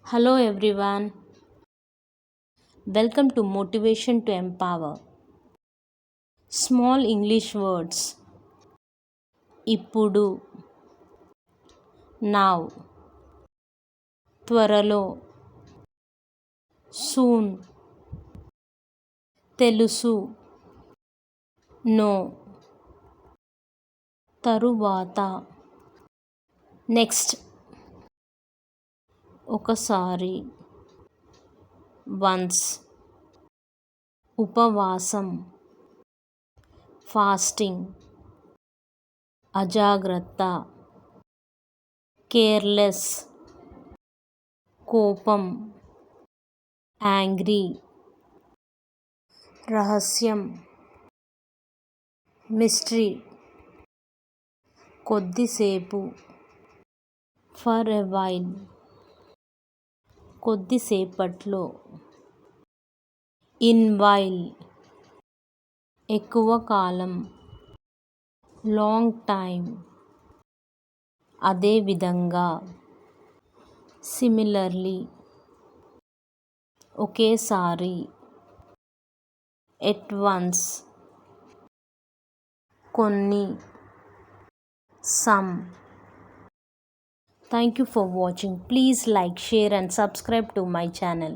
Hello everyone, welcome to Motivation to Empower. Small English words. ఇప్పుడు, now, త్వరలో, soon, తెలుసు, no, తరువాత, next, ఒకసారి, once, ఉపవాసం, ఫాస్టింగ్, అజాగ్రత్త, కేర్లెస్, కోపం, యాంగ్రీ, రహస్యం, మిస్టరీ, కొద్దిసేపు, ఫర్ ఎ వైల్, కొద్దిసేపట్లో, ఇన్ వైల్, ఎక్కువ కాలం, లాంగ్ టైమ్, అదేవిధంగా, సిమిలర్లీ, ఒకేసారి, ఎట్ వన్స్, కొన్ని, some. Thank you for watching. Please like, share and subscribe to my channel.